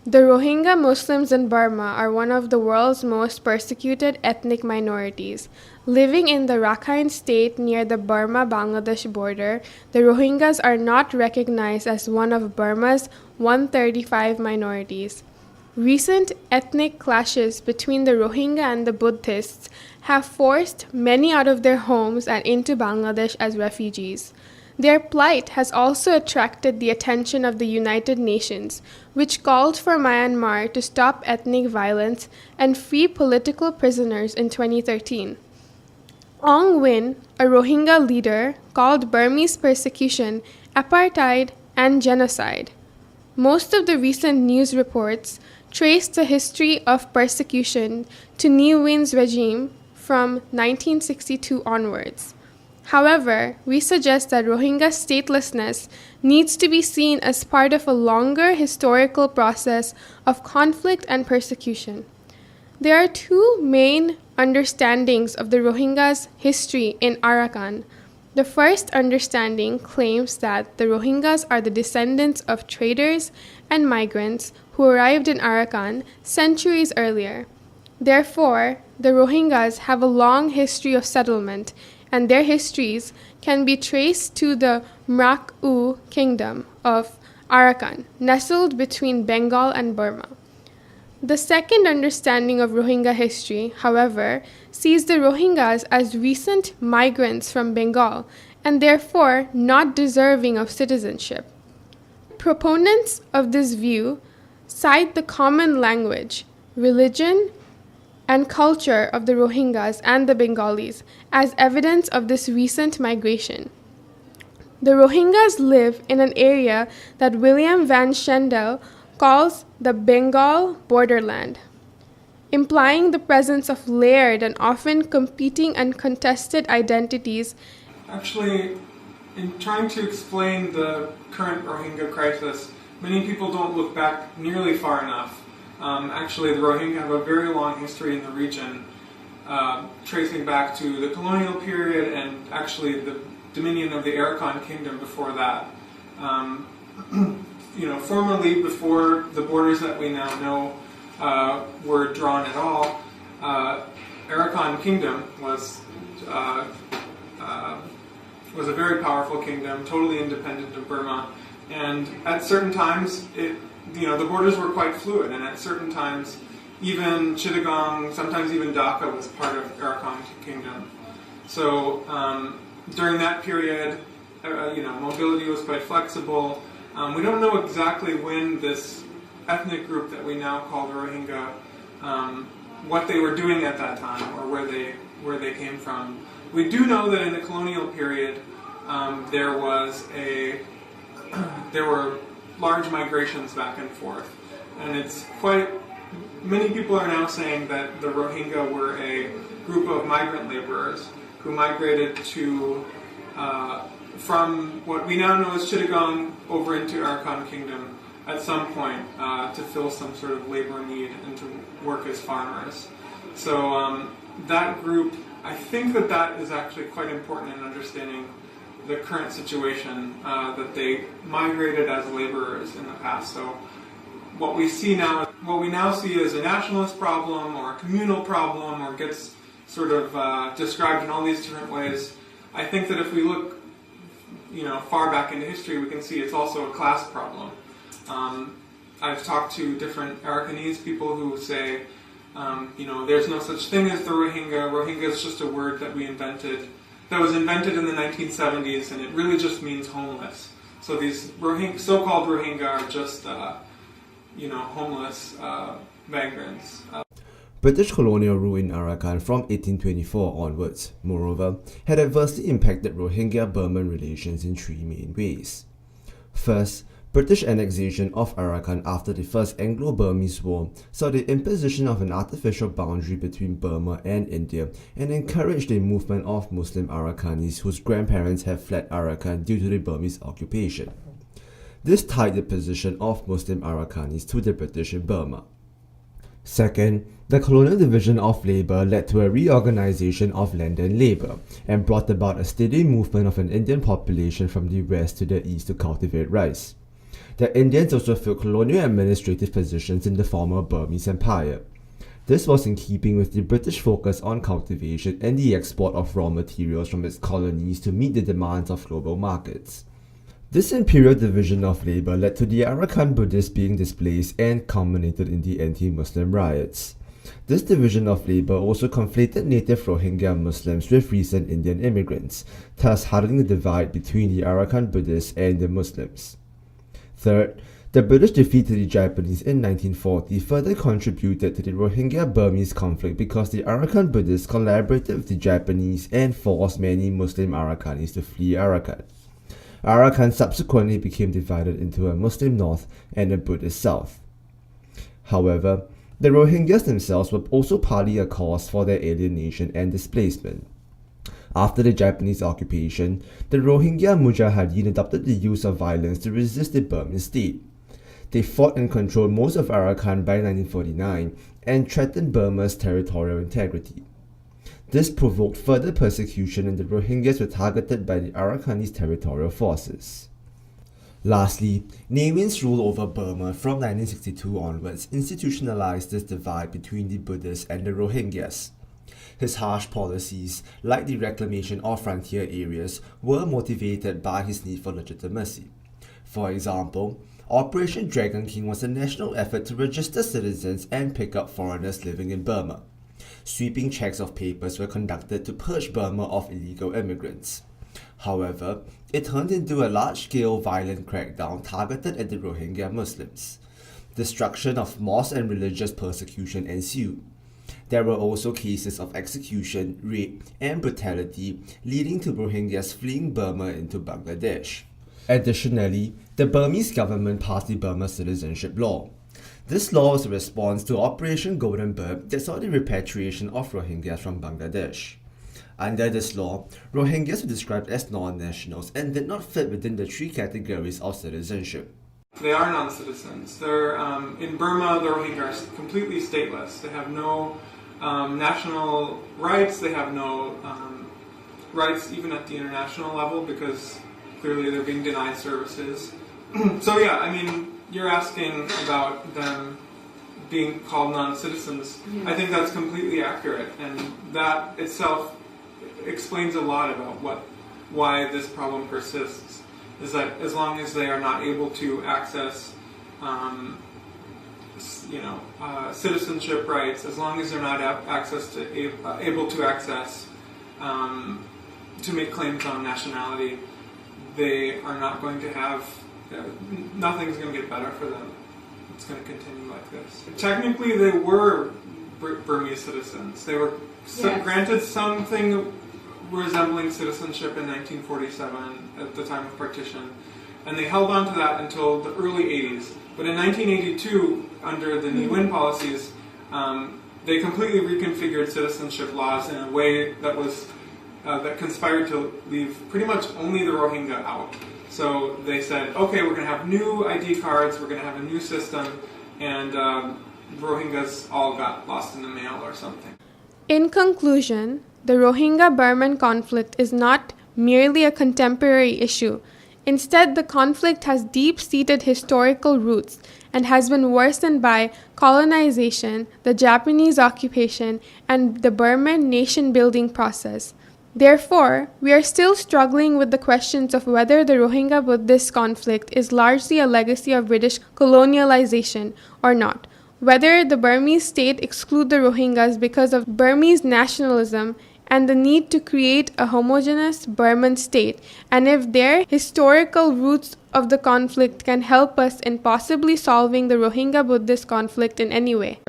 The Rohingya Muslims in Burma are one of the world's most persecuted ethnic minorities. Living in the Rakhine state near the Burma-Bangladesh border, the Rohingyas are not recognized as one of Burma's 135 minorities. Recent ethnic clashes between the Rohingya and the Buddhists have forced many out of their homes and into Bangladesh as refugees. Their plight has also attracted the attention of the United Nations, which called for Myanmar to stop ethnic violence and free political prisoners in 2013. Aung Win, a Rohingya leader, called Burmese persecution apartheid and genocide. Most of the recent news reports trace the history of persecution to Ne Win's regime from 1962 onwards. However, we suggest that Rohingya statelessness needs to be seen as part of a longer historical process of conflict and persecution. There are two main understandings of the Rohingyas' history in Arakan. The first understanding claims that the Rohingyas are the descendants of traders and migrants who arrived in Arakan centuries earlier. Therefore, the Rohingyas have a long history of settlement, and their histories can be traced to the Mrak-U kingdom of Arakan, nestled between Bengal and Burma. The second understanding of Rohingya history, however, sees the Rohingyas as recent migrants from Bengal and therefore not deserving of citizenship. Proponents of this view cite the common language, religion, and culture of the Rohingyas and the Bengalis as evidence of this recent migration. The Rohingyas live in an area that William Van Schendel calls the Bengal borderland, implying the presence of layered and often competing and contested identities. Actually, in trying to explain the current Rohingya crisis, many people don't look back nearly far enough. Actually, the Rohingya have a very long history in the region, tracing back to the colonial period and actually the dominion of the Arakan kingdom before that. Formerly, before the borders that we now know were drawn at all, Arakan kingdom was a very powerful kingdom, totally independent of Burma, and at certain times the borders were quite fluid, and at certain times, even Chittagong, sometimes even Dhaka was part of Arakan Kingdom. So during that period, mobility was quite flexible. We don't know exactly when this ethnic group that we now call the Rohingya, what they were doing at that time or where they came from. We do know that in the colonial period, there were large migrations back and forth, and many people are now saying that the Rohingya were a group of migrant laborers who migrated from what we now know as Chittagong over into Arakan Kingdom at some point to fill some sort of labor need and to work as farmers. So that group, I think that is actually quite important in understanding the current situation, that they migrated as laborers in the past. So what we now see as a nationalist problem or a communal problem, or gets sort of described in all these different ways. I think that if we look far back into history, we can see it's also a class problem. I've talked to different Arakanese people who say, there's no such thing as the Rohingya. Rohingya is just a word that that was invented in the 1970s, and it really just means homeless. So these so-called Rohingya are just, homeless vagrants. British colonial rule in Arakan from 1824 onwards, moreover, had adversely impacted Rohingya-Burman relations in three main ways. First, British annexation of Arakan after the First Anglo-Burmese War saw the imposition of an artificial boundary between Burma and India and encouraged the movement of Muslim Arakanis whose grandparents had fled Arakan due to the Burmese occupation. This tied the position of Muslim Arakanis to the British in Burma. Second, the colonial division of labour led to a reorganization of land and labour and brought about a steady movement of an Indian population from the west to the east to cultivate rice. The Indians also filled colonial administrative positions in the former Burmese Empire. This was in keeping with the British focus on cultivation and the export of raw materials from its colonies to meet the demands of global markets. This imperial division of labor led to the Arakan Buddhists being displaced and culminated in the anti-Muslim riots. This division of labor also conflated native Rohingya Muslims with recent Indian immigrants, thus hardening the divide between the Arakan Buddhists and the Muslims. Third, the British defeat to the Japanese in 1940 further contributed to the Rohingya-Burmese conflict because the Arakan Buddhists collaborated with the Japanese and forced many Muslim Arakanis to flee Arakan. Arakan subsequently became divided into a Muslim north and a Buddhist south. However, the Rohingyas themselves were also partly a cause for their alienation and displacement. After the Japanese occupation, the Rohingya Mujahideen adopted the use of violence to resist the Burmese state. They fought and controlled most of Arakan by 1949 and threatened Burma's territorial integrity. This provoked further persecution and the Rohingyas were targeted by the Arakanese territorial forces. Lastly, Ne Win's rule over Burma from 1962 onwards institutionalized this divide between the Buddhists and the Rohingyas. His harsh policies, like the reclamation of frontier areas, were motivated by his need for legitimacy. For example, Operation Dragon King was a national effort to register citizens and pick up foreigners living in Burma. Sweeping checks of papers were conducted to purge Burma of illegal immigrants. However, it turned into a large-scale violent crackdown targeted at the Rohingya Muslims. Destruction of mosques and religious persecution ensued. There were also cases of execution, rape, and brutality, leading to Rohingyas fleeing Burma into Bangladesh. Additionally, the Burmese government passed the Burma Citizenship Law. This law was a response to Operation Golden Bird that saw the repatriation of Rohingyas from Bangladesh. Under this law, Rohingyas were described as non-nationals and did not fit within the three categories of citizenship. They are non-citizens. They're in Burma. The Rohingyas are completely stateless. They have no national rights. They have no rights even at the international level because clearly they're being denied services. So yeah, I mean, you're asking about them being called non-citizens. I think that's completely accurate, and that itself explains a lot about why this problem persists. Is that as long as they are not able to access, citizenship rights, as long as they're not able to access to make claims on nationality, they are not going to have. Nothing's going to get better for them. It's going to continue like this. Technically, they were Burmese citizens. They were granted something resembling citizenship in 1947 at the time of partition, and they held on to that until the early 80s. But in 1982, under the Ne Win policies, they completely reconfigured citizenship laws in a way that was that conspired to leave pretty much only the Rohingya out. So they said, okay, we're going to have new ID cards, we're going to have a new system, and Rohingyas all got lost in the mail or something. In conclusion, the Rohingya-Burman conflict is not merely a contemporary issue. Instead, the conflict has deep-seated historical roots and has been worsened by colonization, the Japanese occupation, and the Burman nation-building process. Therefore, we are still struggling with the questions of whether the Rohingya-Buddhist conflict is largely a legacy of British colonialization or not, whether the Burmese state exclude the Rohingyas because of Burmese nationalism and the need to create a homogeneous Burman state, and if their historical roots of the conflict can help us in possibly solving the Rohingya-Buddhist conflict in any way.